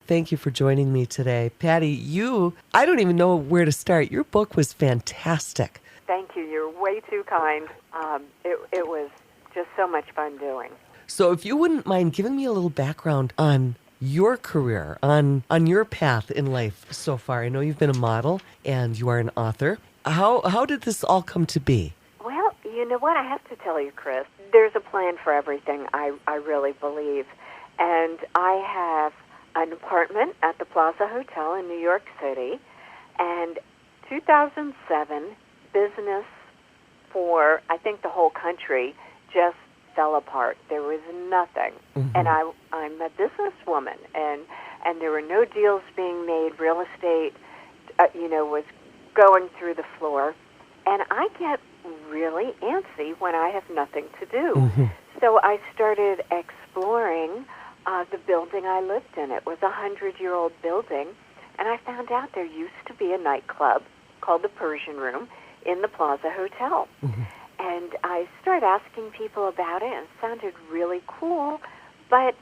Thank you for joining me today. Patty, I don't even know where to start. Your book was fantastic. Thank you. You're way too kind. It was just so much fun doing. So if you wouldn't mind giving me a little background on your career, on your path in life so far. I know you've been a model and you are an author. How did this all come to be? Well, you know what? I have to tell you, Kris, there's a plan for everything, I really believe. And I have an apartment at the Plaza Hotel in New York City. And 2007, business for, I think, the whole country just fell apart. There was nothing. Mm-hmm. And I'm a businesswoman, and there were no deals being made. Real estate, was going through the floor. And I get really antsy when I have nothing to do. Mm-hmm. So I started exploring the building I lived in. It was a 100-year-old building, and I found out there used to be a nightclub called the Persian Room in the Plaza Hotel. Mm-hmm. And I started asking people about it, and it sounded really cool, but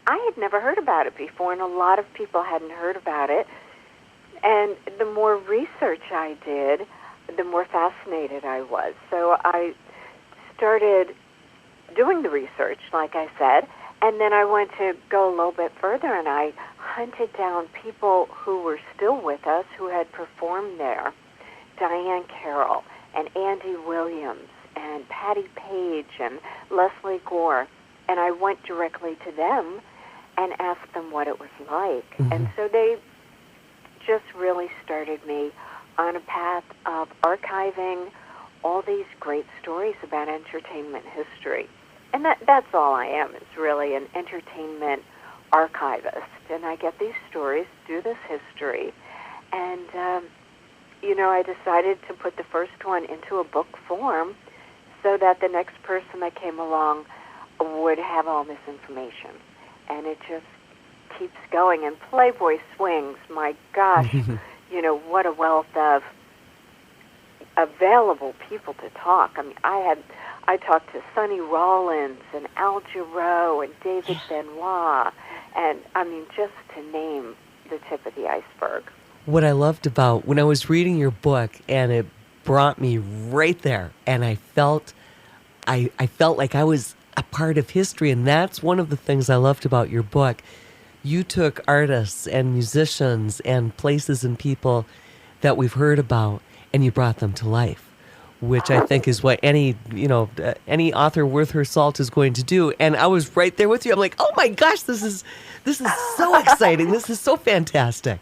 I had never heard about it before, and a lot of people hadn't heard about it. And the more research I did, the more fascinated I was. So I started doing the research, like I said, and then I went to go a little bit further, and I hunted down people who were still with us who had performed there. Diane Carroll and Andy Williams and Patti Page and Leslie Gore. And I went directly to them and asked them what it was like. Mm-hmm. And so they just really started me on a path of archiving all these great stories about entertainment history. And that's all I am, is really an entertainment archivist. And I get these stories, do this history, and I decided to put the first one into a book form so that the next person that came along would have all this information. And it just keeps going. And Playboy swings, my gosh, what a wealth of available people to talk. I mean, I talked to Sonny Rollins and Al Jarreau and David Benoit, and I mean, just to name the tip of the iceberg. What I loved about when I was reading your book, and it brought me right there, and I felt like I was a part of history, and that's one of the things I loved about your book. You took artists and musicians and places and people that we've heard about, and you brought them to life, which I think is what any author worth her salt is going to do. And I was right there with you. I'm like, oh my gosh, this is so exciting. This is so fantastic.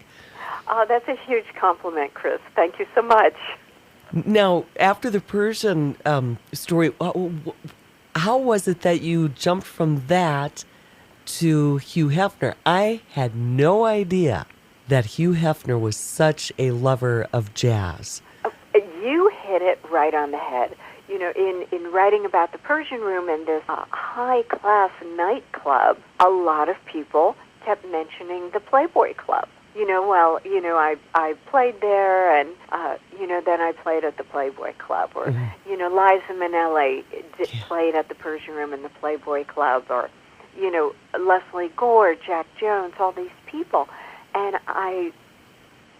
Oh, that's a huge compliment, Kris. Thank you so much. Now, after the Persian story, how was it that you jumped from that to Hugh Hefner? I had no idea that Hugh Hefner was such a lover of jazz. You hit it right on the head. You know, in writing about the Persian Room and this high-class nightclub, a lot of people kept mentioning the Playboy Club. I played there, and, then I played at the Playboy Club. Or, Liza Minnelli played at the Persian Room and the Playboy Club. Or, Leslie Gore, Jack Jones, all these people. And I,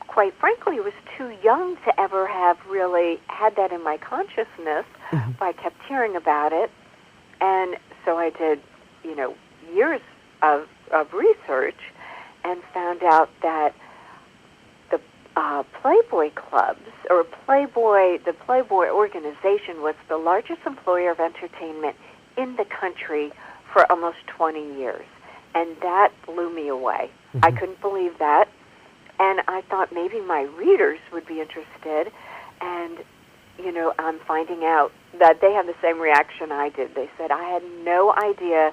quite frankly, was too young to ever have really had that in my consciousness. Mm-hmm. But I kept hearing about it. And so I did, years of research, and found out that the Playboy clubs, or the Playboy organization, was the largest employer of entertainment in the country for almost 20 years. And that blew me away. Mm-hmm. I couldn't believe that. And I thought maybe my readers would be interested. And, I'm finding out that they have the same reaction I did. They said, I had no idea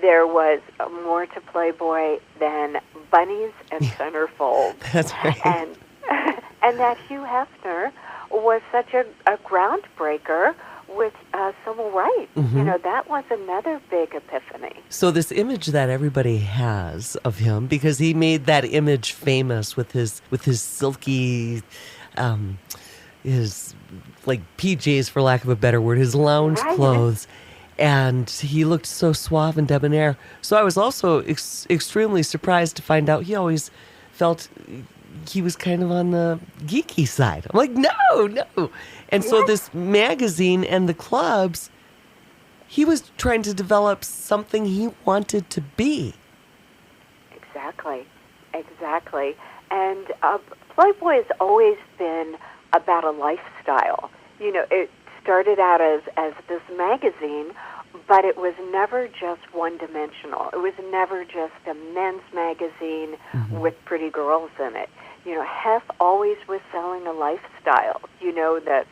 there was more to Playboy than bunnies and centerfolds. That's right. And that Hugh Hefner was such a groundbreaker with civil rights. Mm-hmm. That was another big epiphany. So this image that everybody has of him, because he made that image famous with his silky, his like PJs, for lack of a better word, his lounge clothes. and he looked so suave and debonair. So I was also extremely surprised to find out he always felt he was kind of on the geeky side. I'm like, no, no. And so Yes, this magazine and the clubs, he was trying to develop something he wanted to be. exactly, exactly. And Playboy has always been about a lifestyle. It started out as this magazine, but it was never just one-dimensional. It was never just a men's magazine with pretty girls in it. Hef always was selling a lifestyle, that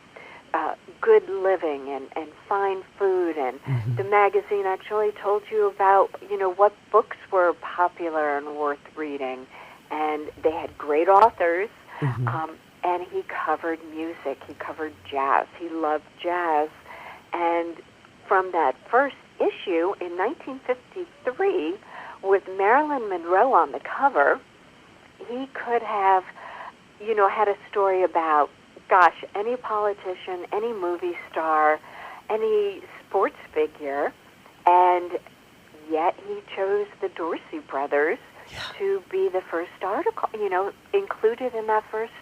good living and fine food. And the magazine actually told you about, what books were popular and worth reading. And they had great authors. And he covered music. He covered jazz. He loved jazz. And from that first issue in 1953, with Marilyn Monroe on the cover, he could have, had a story about, gosh, any politician, any movie star, any sports figure, and yet he chose the Dorsey brothers to be the first article, included in that first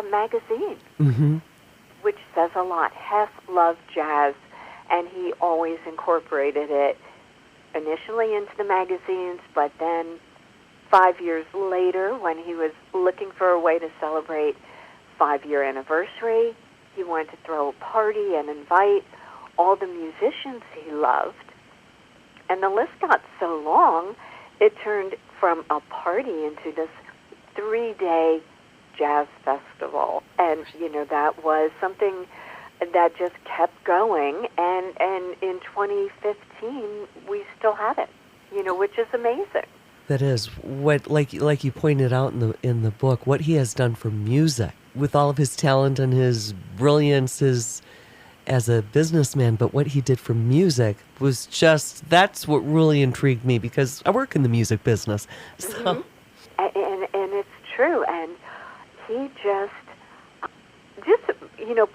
magazine, which says a lot. Hef loved jazz, and he always incorporated it initially into the magazines, but then 5 years later, when he was looking for a way to celebrate 5-year anniversary, he wanted to throw a party and invite all the musicians he loved. And the list got so long, it turned from a party into this 3-day jazz festival. And, that was something that just kept going. And in 2015, we still have it, which is amazing. That is what, like you pointed out in the book, what he has done for music with all of his talent and his brilliance as a businessman, but what he did for music was that's what really intrigued me, because I work in the music business. So. And it's true. And he just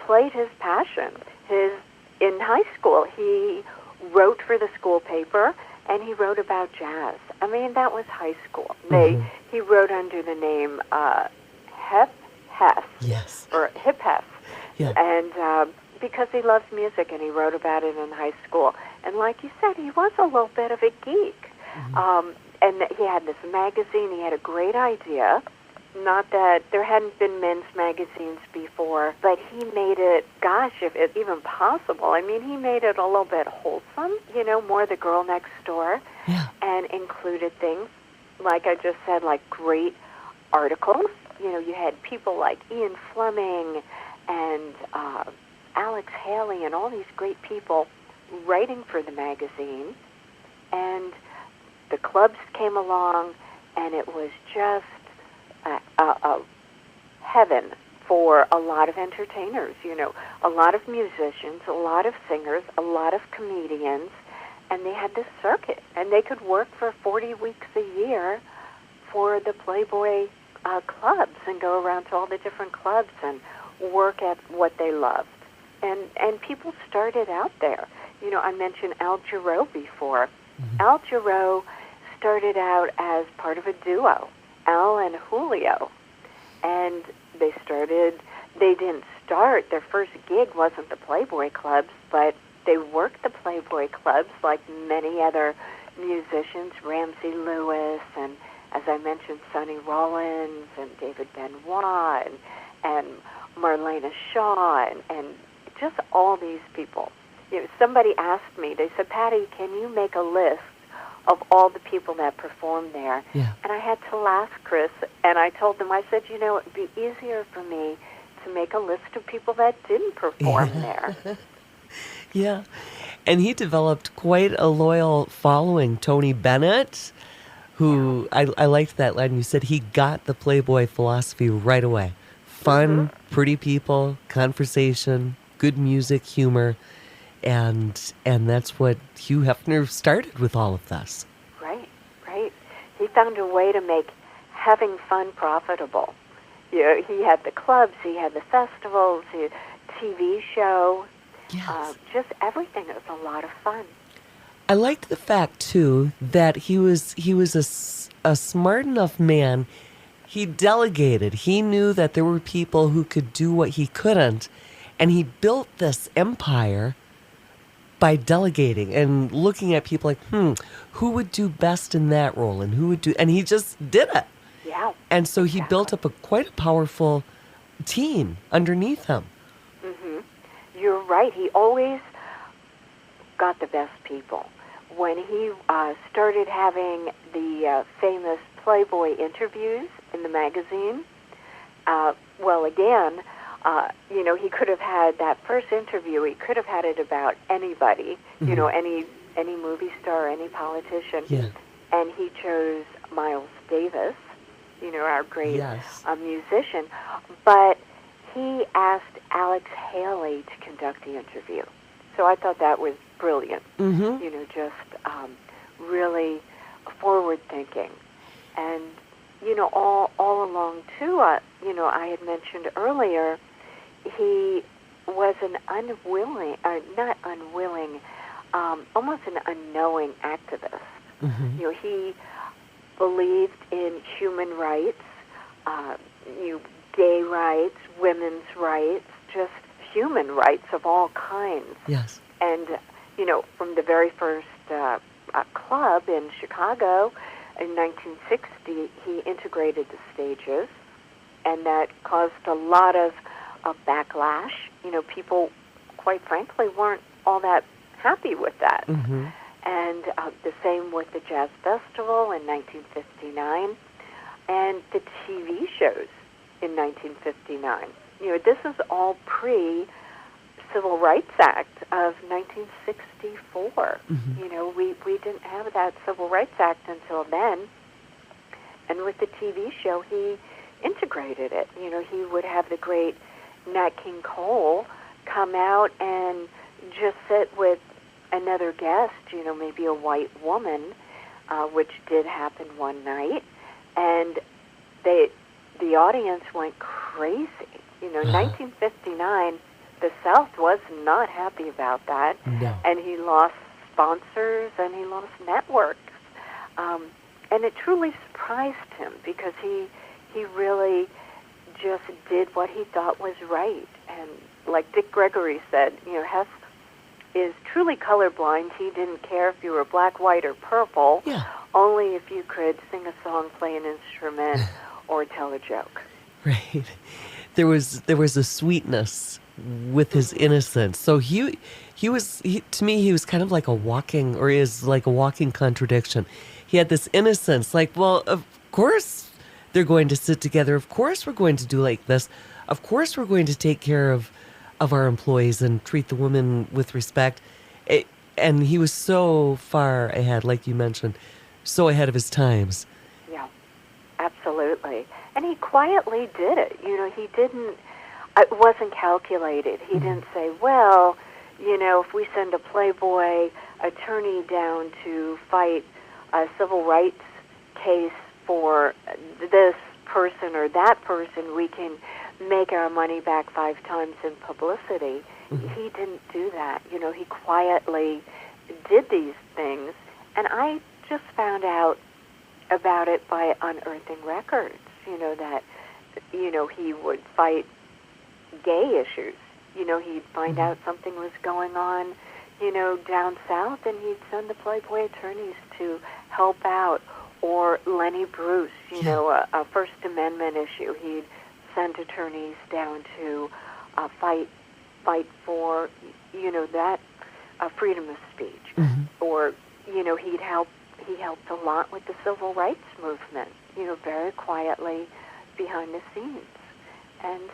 played his passion. In high school, he wrote for the school paper, and he wrote about jazz. I mean, that was high school. He wrote under the name Hep Hef. Yes. Or Hip Hef. Yeah. And because he loves music, and he wrote about it in high school. And like you said, he was a little bit of a geek. And he had this magazine. He had a great idea. Not that there hadn't been men's magazines before, but he made it, gosh, if it's even possible. I mean, he made it a little bit wholesome, more the girl next door, and included things, like I just said, like great articles. You had people like Ian Fleming and Alex Haley and all these great people writing for the magazine. And the clubs came along, and it was just a heaven for a lot of entertainers, a lot of musicians, a lot of singers, a lot of comedians, and they had this circuit, and they could work for 40 weeks a year for the Playboy clubs and go around to all the different clubs and work at what they loved. And people started out there. I mentioned Al Jarreau before. Al Jarreau started out as part of a duo, Al and Julio. And they didn't start, their first gig wasn't the Playboy clubs, but they worked the Playboy clubs like many other musicians, Ramsey Lewis, and as I mentioned, Sonny Rollins, and David Benoit, and Marlena Shaw, and just all these people. Somebody asked me, they said, Patty, can you make a list of all the people that performed there? Yeah. And I had to laugh, Kris, and I told them, I said, it'd be easier for me to make a list of people that didn't perform there. Yeah. And he developed quite a loyal following. Tony Bennett, who I liked that line. You said he got the Playboy philosophy right away. Fun, pretty people, conversation, good music, humor. And that's what Hugh Hefner started with all of this. Right. He found a way to make having fun profitable. He had the clubs, he had the festivals, he had TV show. Yes. Just everything. It was a lot of fun. I liked the fact too that he was a smart enough man. He delegated. He knew that there were people who could do what he couldn't, and he built this empire by delegating and looking at people like, who would do best in that role, and who would do, and he just did it. Yeah. And so he exactly. built up quite a powerful team underneath him. Hmm. You're right. He always got the best people. When he started having the famous Playboy interviews in the magazine, well, again, he could have had that first interview. He could have had it about anybody, any movie star, any politician. Yeah. And he chose Miles Davis, our great Yes. musician. But he asked Alex Haley to conduct the interview. So I thought that was brilliant. Mm-hmm. Just really forward-thinking. And, all along, too, I had mentioned earlier, he was an almost an unknowing activist. Mm-hmm. He believed in human rights, gay rights, women's rights, just human rights of all kinds. Yes. And, from the very first club in Chicago in 1960, he integrated the stages, and that caused a lot of backlash. People, quite frankly, weren't all that happy with that. Mm-hmm. And the same with the Jazz Festival in 1959 and the TV shows in 1959. This is all pre-Civil Rights Act of 1964. Mm-hmm. We didn't have that Civil Rights Act until then. And with the TV show, he integrated it. He would have the great Nat King Cole come out and just sit with another guest, maybe a white woman, which did happen one night, and the audience went crazy. 1959, the South was not happy about that, No. and he lost sponsors and he lost networks, and it truly surprised him because he really just did what he thought was right. And like Dick Gregory said, Hess is truly colorblind. He didn't care if you were black, white, or purple, Yeah. only if you could sing a song, play an instrument, or tell a joke. Right. There was a sweetness with his innocence. So to me, he was kind of like a walking contradiction. He had this innocence, like, well, of course they're going to sit together. Of course we're going to do like this. Of course we're going to take care of our employees and treat the women with respect. And he was so far ahead, like you mentioned, so ahead of his times. Yeah, absolutely. And he quietly did it. It wasn't calculated. He didn't say, well, if we send a Playboy attorney down to fight a civil rights case for this person or that person, we can make our money back 5 times in publicity. Mm-hmm. He didn't do that. He quietly did these things, and I just found out about it by unearthing records, that, he would fight gay issues. He'd find out something was going on, down south, and he'd send the Playboy attorneys to help out. Or Lenny Bruce, a First Amendment issue. He'd send attorneys down to fight for, that freedom of speech. Mm-hmm. Or, he helped a lot with the civil rights movement, very quietly behind the scenes. And,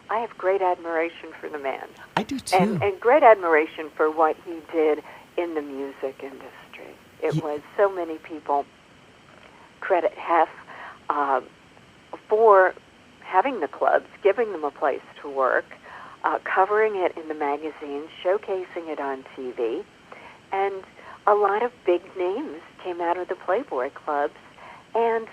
I have great admiration for the man. I do too. And great admiration for what he did in the music industry. It was so many people credit Hess for having the clubs, giving them a place to work, covering it in the magazines, showcasing it on TV, and a lot of big names came out of the Playboy clubs, and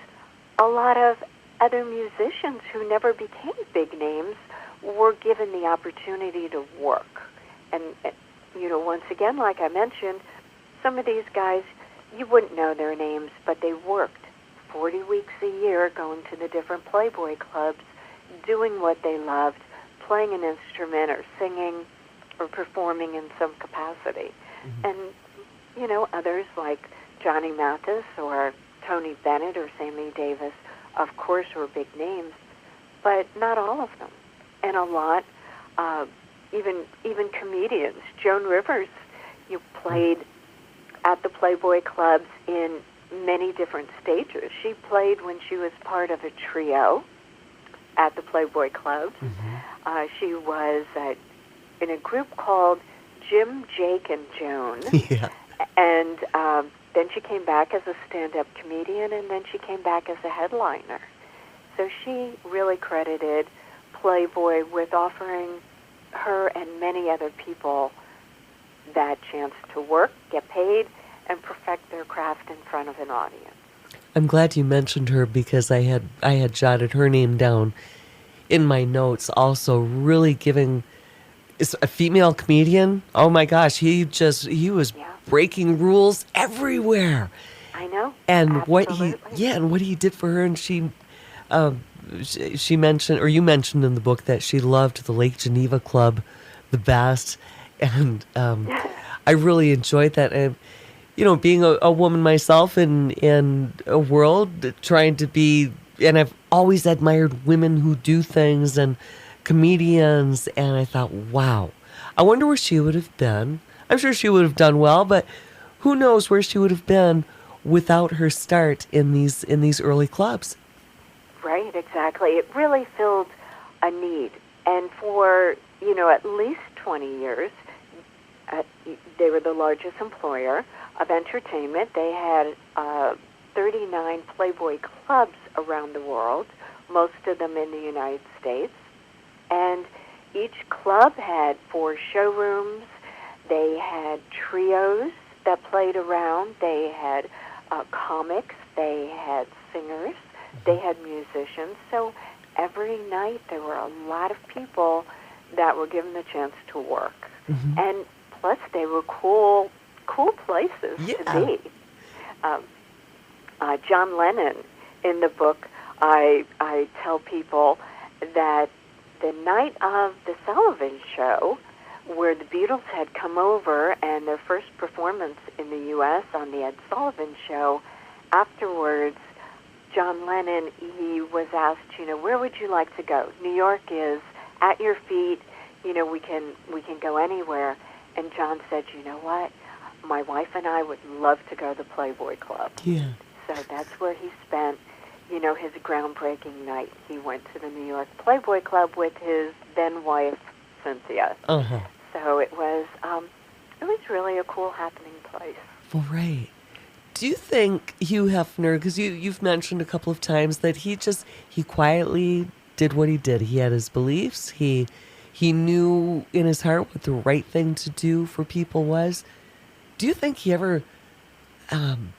a lot of other musicians who never became big names were given the opportunity to work. And once again, like I mentioned, some of these guys, you wouldn't know their names, but they worked 40 weeks a year going to the different Playboy clubs, doing what they loved, playing an instrument or singing or performing in some capacity. Mm-hmm. And, others like Johnny Mathis or Tony Bennett or Sammy Davis, of course, were big names, but not all of them. And a lot, even comedians. Joan Rivers, played at the Playboy clubs in many different stages. She played when she was part of a trio at the Playboy clubs. Mm-hmm. She was in a group called Jim, Jake, and Joan. Yeah. And then she came back as a stand-up comedian, and then she came back as a headliner. So she really credited Playboy with offering her and many other people that chance to work, get paid, and perfect their craft in front of an audience. I'm glad you mentioned her because I had jotted her name down in my notes. Also, really giving is a female comedian. Oh my gosh, he was breaking rules everywhere. I know. And Absolutely. what he did for her, and she mentioned, or you mentioned in the book, that she loved the Lake Geneva Club the best, and I really enjoyed that. And being a woman myself in a world trying to be, and I've always admired women who do things and comedians, and I thought, wow, I wonder where she would have been. I'm sure she would have done well, but who knows where she would have been without her start in these early clubs. Right, exactly. It really filled a need. And for, at least 20 years, they were the largest employer of entertainment. They had 39 Playboy clubs around the world, most of them in the United States. And each club had 4 showrooms. They had trios that played around. They had comics. They had singers. They had musicians. So every night there were a lot of people that were given the chance to work. Mm-hmm. And plus they were cool places to be. John Lennon, in the book, I tell people that the night of the Sullivan Show, where the Beatles had come over and their first performance in the U.S. on the Ed Sullivan Show, afterwards, John Lennon, he was asked, where would you like to go? New York is at your feet. We can go anywhere. And John said, you know what? My wife and I would love to go to the Playboy Club. Yeah. So that's where he spent, his groundbreaking night. He went to the New York Playboy Club with his then wife, Cynthia. Uh-huh. So it was really a cool happening place. Well, right. Do you think Hugh Hefner, because you've mentioned a couple of times that he quietly did what he did. He had his beliefs. He knew in his heart what the right thing to do for people was. Do you think he ever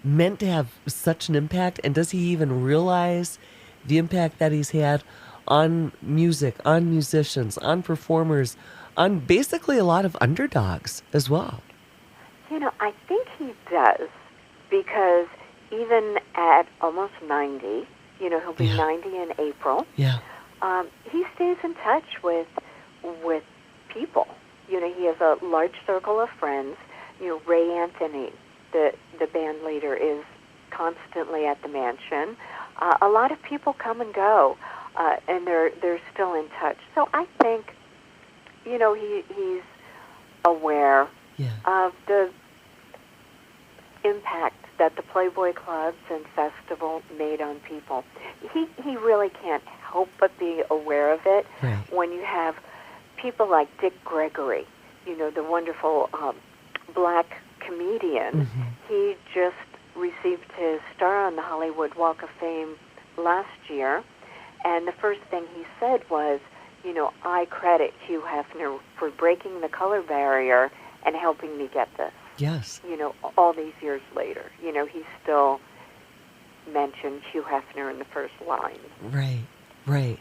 meant to have such an impact? And does he even realize the impact that he's had on music, on musicians, on performers, on basically a lot of underdogs as well? I think he does, because even at almost 90, he'll be 90 in April. Yeah. He stays in touch with people. He has a large circle of friends. Ray Anthony, the band leader, is constantly at the mansion. A lot of people come and go, and they're still in touch. So I think, he's aware of the impact that the Playboy clubs and festival made on people. He really can't help but be aware of it. Right. When you have people like Dick Gregory, the wonderful black comedian. Mm-hmm. He just received his star on the Hollywood Walk of Fame last year, and the first thing he said was, I credit Hugh Hefner for breaking the color barrier and helping me get this. Yes. All these years later, he still mentioned Hugh Hefner in the first line. Right.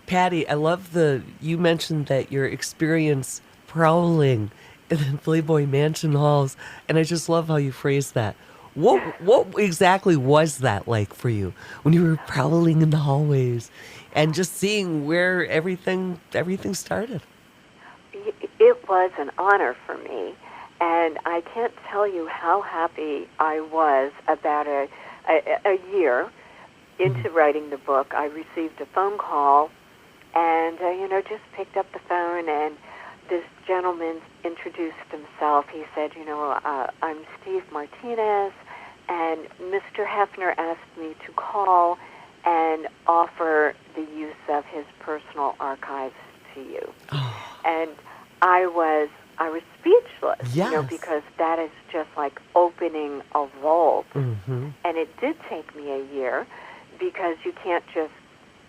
Patty, I love you mentioned that your experience prowling and then Playboy Mansion halls. And I just love how you phrase that. What exactly was that like for you when you were prowling in the hallways and just seeing where everything started? It was an honor for me, and I can't tell you how happy I was. About a year into writing the book, I received a phone call, and just picked up the phone, and this gentleman introduced himself. He said, I'm Steve Martinez, and Mr. Hefner asked me to call and offer the use of his personal archives to you. And I was speechless, Yes. because that is just like opening a vault. Mm-hmm. And it did take me a year, because you can't just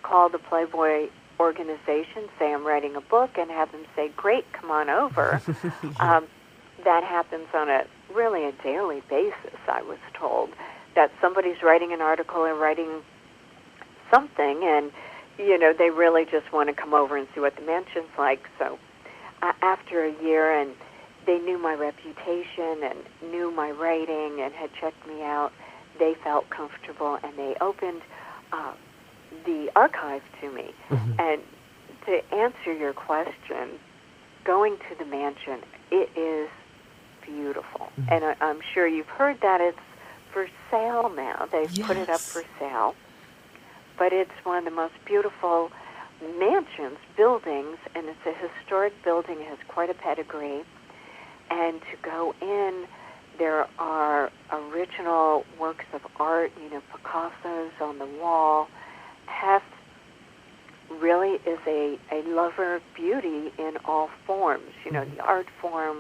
call the Playboy organization, say I'm writing a book, and have them say, great, come on over. That happens on a daily basis, I was told, that somebody's writing an article or writing something, and, they really just want to come over and see what the mansion's like. So after a year, and they knew my reputation and knew my writing and had checked me out, they felt comfortable, and they opened the archive to me. Mm-hmm. And to answer your question, going to the mansion, it is beautiful. Mm-hmm. And I'm sure you've heard that it's for sale now. They've put it up for sale. But it's one of the most beautiful mansions, buildings, and it's a historic building. It has quite a pedigree. And to go in, there are original works of art, Picasso's on the wall. Hef really is a lover of beauty in all forms, the art form,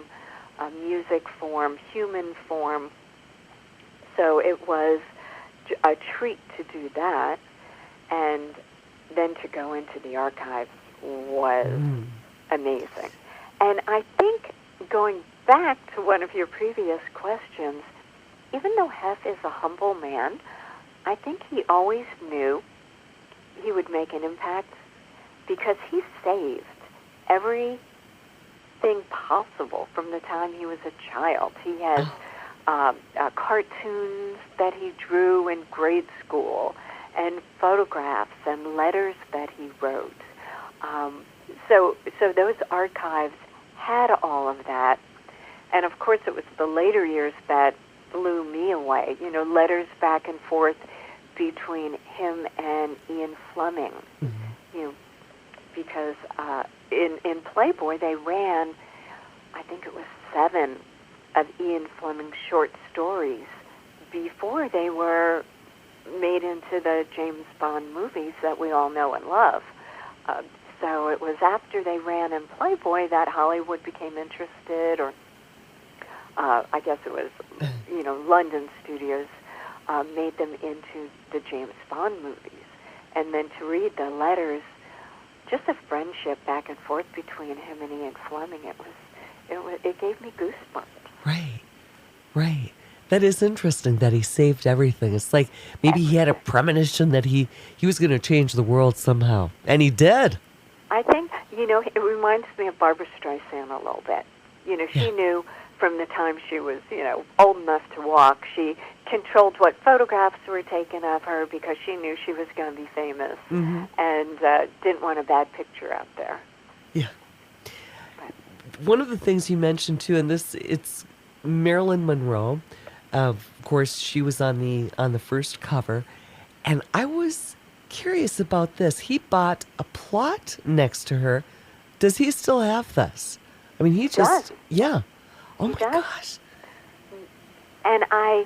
music form, human form. So it was a treat to do that. And then to go into the archives was amazing. And I think, going back to one of your previous questions, even though Hef is a humble man, I think he always knew he would make an impact, because he saved everything possible from the time he was a child. He has cartoons that he drew in grade school, and photographs and letters that he wrote. So those archives had all of that. And of course, it was the later years that blew me away. Letters back and forth between him and Ian Fleming. Mm-hmm. Because in Playboy they ran, I think it was 7 of Ian Fleming's short stories before they were made into the James Bond movies that we all know and love. So it was after they ran in Playboy that Hollywood became interested, or I guess it was, London studios made them into the James Bond movies. And then to read the letters, just a friendship back and forth between him and Ian Fleming, it gave me goosebumps. Right. That is interesting that he saved everything. It's like maybe he had a premonition that he was going to change the world somehow. And he did. I think, it reminds me of Barbra Streisand a little bit. She knew from the time she was, old enough to walk, she controlled what photographs were taken of her, because she knew she was going to be famous, and didn't want a bad picture out there. Yeah. One of the things you mentioned, too, and it's Marilyn Monroe. Of course, she was on the first cover, and I was curious about this. He bought a plot next to her. Does he still have this? I mean, he just, yeah. Oh, my gosh. And I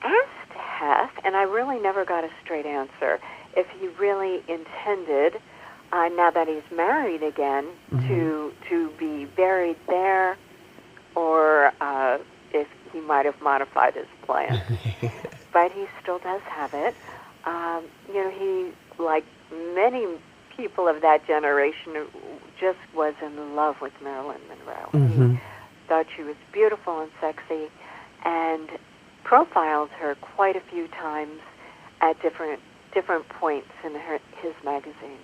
asked Hef, and I really never got a straight answer, if he really intended, now that he's married again, to be buried there, or if he might have modified his plan. But he still does have it. He, like many people of that generation, just was in love with Marilyn Monroe. He thought she was beautiful and sexy, and profiled her quite a few times at different points in his magazine.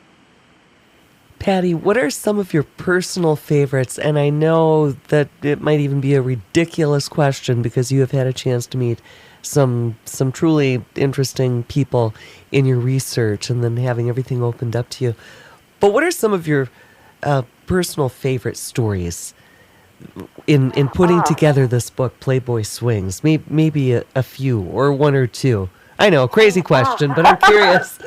Patty, what are some of your personal favorites? And I know that it might even be a ridiculous question because you have had a chance to meet some truly interesting people in your research and then having everything opened up to you. But what are some of your personal favorite stories in putting together this book, Playboy Swings? Maybe a few or one or two. I know, crazy question, but I'm curious.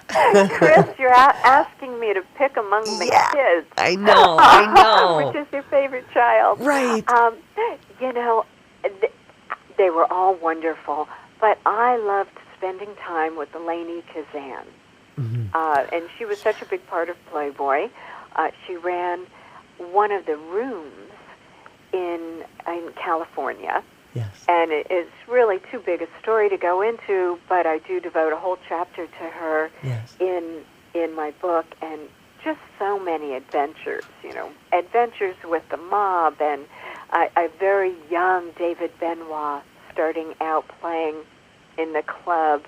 Kris, you're asking me to pick among the kids. I know. Which is your favorite child? Right. You know, they were all wonderful, but I loved spending time with Lainey Kazan. And she was such a big part of Playboy. She ran one of the rooms in California. Yes. And it's really too big a story to go into, but I do devote a whole chapter to her in my book, and just so many adventures, adventures with the mob, and a very young David Benoit starting out playing in the club,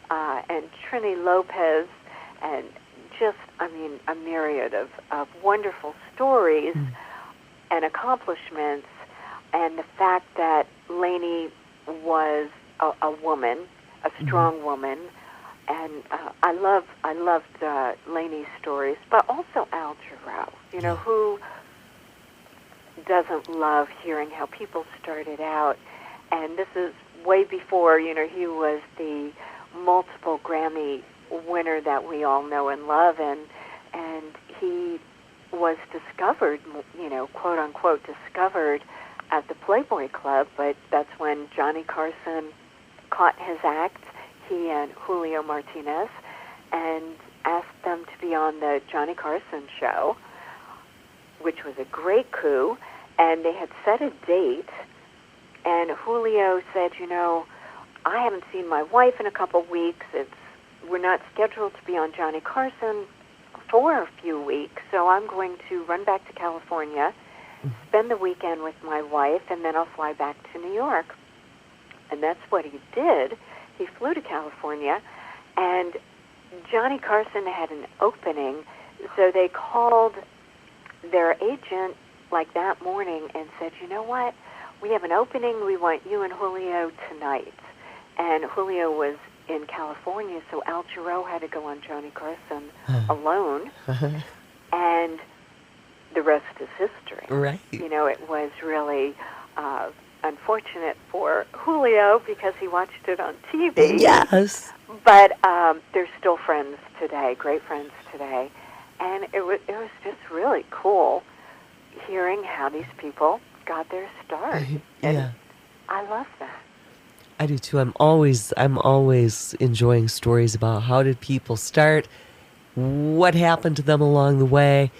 and Trini Lopez, and just, a myriad of wonderful stories and accomplishments, and the fact that Lainey was a woman, a strong woman, and I loved Lainey's stories, but also Al Jarreau. Who doesn't love hearing how people started out? And this is way before, he was the multiple Grammy winner that we all know and love, and he was discovered, quote unquote discovered at the Playboy Club, but that's when Johnny Carson caught his act, he and Julio Martinez, and asked them to be on the Johnny Carson show, which was a great coup, and they had set a date, and Julio said, I haven't seen my wife in a couple weeks, we're not scheduled to be on Johnny Carson for a few weeks, so I'm going to run back to California, spend the weekend with my wife, and then I'll fly back to New York. And that's what he did. He flew to California, and Johnny Carson had an opening, so they called their agent like that morning and said, you know what, we have an opening, we want you and Julio tonight. And Julio was in California, so Al Jarreau had to go on Johnny Carson alone, and the rest is history. Right. It was really unfortunate for Julio because he watched it on TV. Yes. But they're still friends today, great friends today. And it was just really cool hearing how these people got their start. And I love that. I do too. I'm always enjoying stories about how did people start, what happened to them along the way.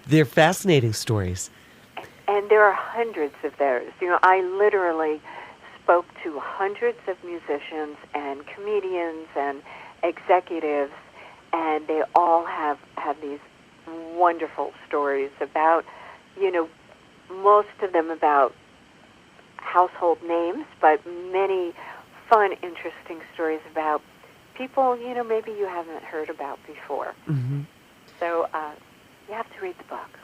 They're fascinating stories. And there are hundreds of those. I literally spoke to hundreds of musicians and comedians and executives, and they all have these wonderful stories about, most of them about household names, but many fun, interesting stories about people, maybe you haven't heard about before. So you have to read the book.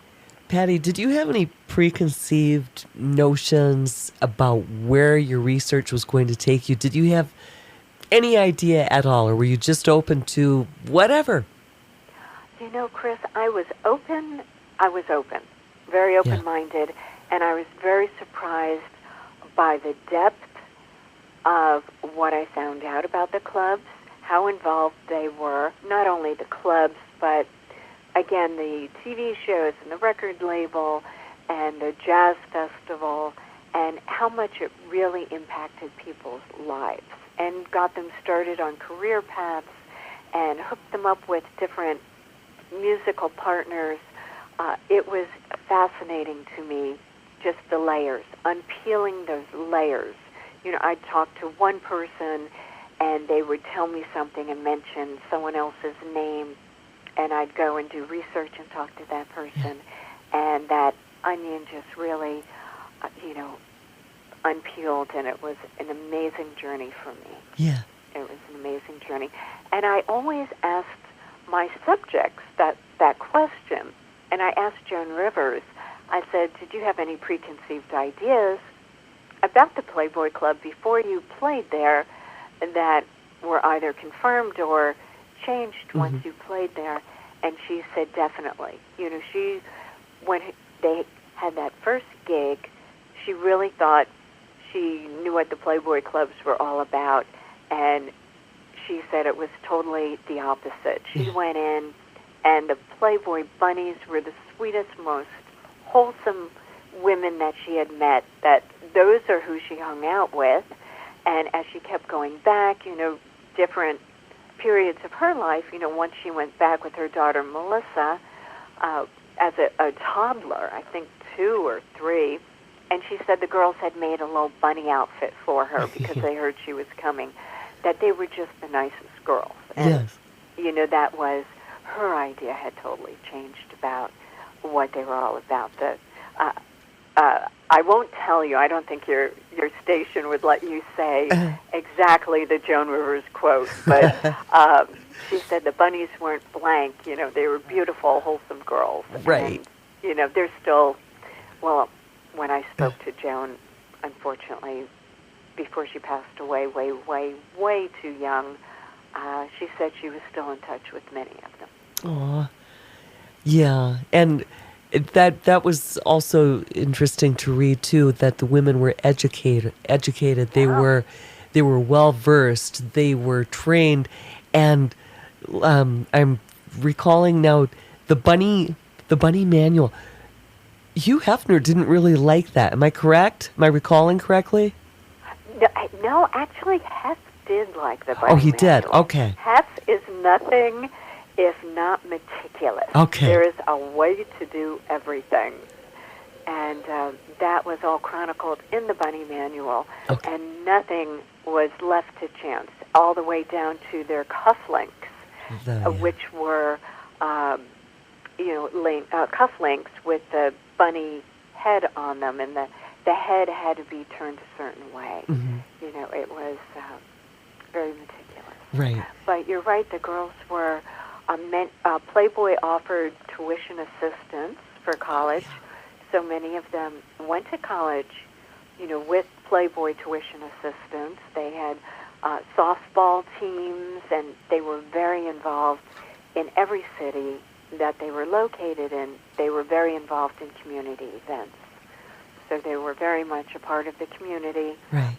Patty, did you have any preconceived notions about where your research was going to take you? Did you have any idea at all, or were you just open to whatever? Kris, I was open, very open-minded, and I was very surprised by the depth of what I found out about the clubs, how involved they were, not only the clubs, but again, the TV shows and the record label and the jazz festival, and how much it really impacted people's lives and got them started on career paths and hooked them up with different musical partners. It was fascinating to me, just the layers, unpeeling those layers. I'd talk to one person and they would tell me something and mention someone else's name, and I'd go and do research and talk to that person, and that onion just really, unpeeled, and it was an amazing journey for me. Yeah. It was an amazing journey. And I always asked my subjects that question, And I asked Joan Rivers, I said, did you have any preconceived ideas about the Playboy Club before you played there that were either confirmed or changed once you played there? And she said, definitely. When they had that first gig, she really thought she knew what the Playboy Clubs were all about, and she said it was totally the opposite. She went in, and the Playboy bunnies were the sweetest, most wholesome women that she had met, that those are who she hung out with. And as she kept going back, different periods of her life, once she went back with her daughter Melissa as a toddler, I think 2 or 3, and she said the girls had made a little bunny outfit for her because they heard she was coming, that they were just the nicest girls. And, that was, her idea had totally changed about what they were all about. I won't tell you, I don't think your station would let you say exactly the Joan Rivers quote, but she said the bunnies weren't blank, they were beautiful, wholesome girls. Right. And, they're still, well, when I spoke to Joan, unfortunately, before she passed away, way, way, way too young, she said she was still in touch with many of them. Aw. Yeah, and that was also interesting to read too, that the women were educated. They were well versed, they were trained, and I'm recalling now the bunny manual. Hugh Hefner didn't really like that. Am I correct? Am I recalling correctly? No, actually, Hef did like the bunny Oh, he manual. did. Okay. Hef is nothing if not meticulous. Okay. There is a way to do everything. And that was all chronicled in the bunny manual. Okay. And nothing was left to chance, all the way down to their cufflinks, which were, cufflinks with the bunny head on them, and the head had to be turned a certain way. It was very meticulous. Right. But you're right, the girls were, Playboy offered tuition assistance for college, so many of them went to college, with Playboy tuition assistance. They had softball teams, and they were very involved in every city that they were located in. They were very involved in community events. So they were very much a part of the community. Right.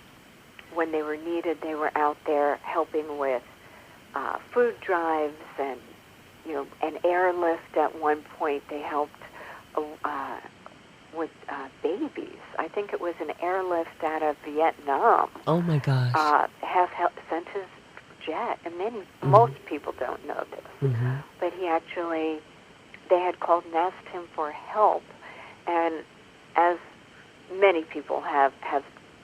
When they were needed, they were out there helping with food drives and, an airlift. At one point, they helped with babies. I think it was an airlift out of Vietnam. Oh my gosh. Sent his jet, and most people don't know this, but they had called and asked him for help, and as many people have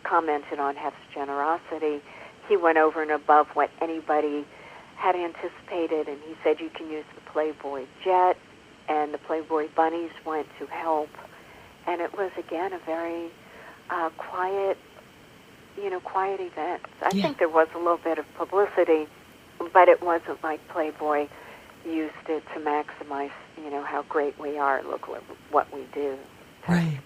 commented on Hef's generosity, he went over and above what anybody had anticipated, and he said you can use the Playboy jet, and the Playboy bunnies went to help, and it was, again, a very quiet event. I think there was a little bit of publicity, but it wasn't like Playboy used it to maximize, how great we are, look what we do. Right.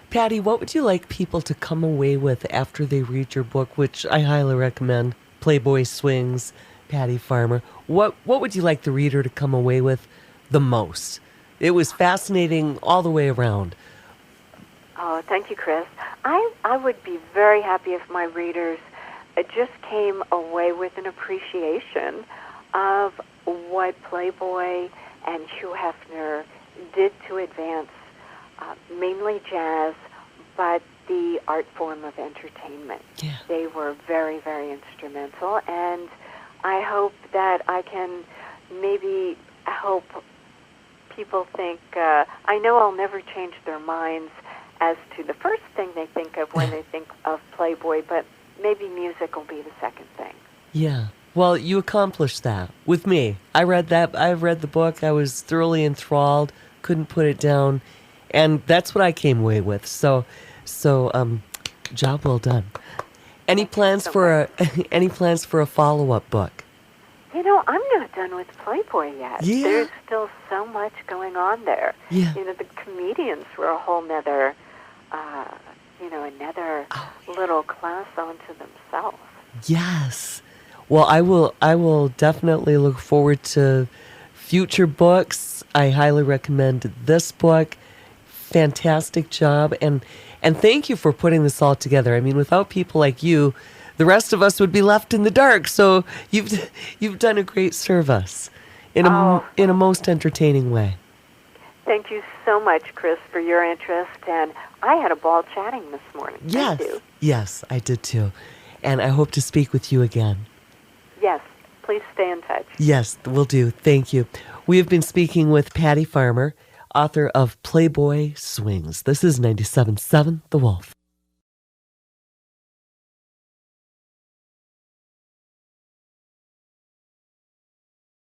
Patty, what would you like people to come away with after they read your book, which I highly recommend, Playboy Swings, Patty Farmer? What would you like the reader to come away with the most? It was fascinating all the way around. Oh, thank you, Kris. I would be very happy if my readers just came away with an appreciation of what Playboy and Hugh Hefner did to advance mainly jazz, but the art form of entertainment. Yeah. They were very, very instrumental, and I hope that I can maybe help people think, I know I'll never change their minds as to the first thing they think of when they think of Playboy, but maybe music will be the second thing. Yeah. Well, you accomplished that with me. I read the book. I was thoroughly enthralled, couldn't put it down, and that's what I came away with. So job well done. Any plans for a follow-up book? I'm not done with Playboy yet. Yeah. There's still so much going on there. Yeah. The comedians were a whole nother, another little class unto themselves. Yes. Well, I will definitely look forward to future books. I highly recommend this book. Fantastic job, and thank you for putting this all together. I mean, without people like you, the rest of us would be left in the dark. So you've done a great service in a most entertaining way. Thank you so much, Kris, for your interest, and I had a ball chatting this morning. Yes. Thank you. Yes, I did too. And I hope to speak with you again. Yes, please stay in touch. Yes, will do. Thank you. We have been speaking with Patty Farmer, author of Playboy Swings. This is 97.7 The Wolf.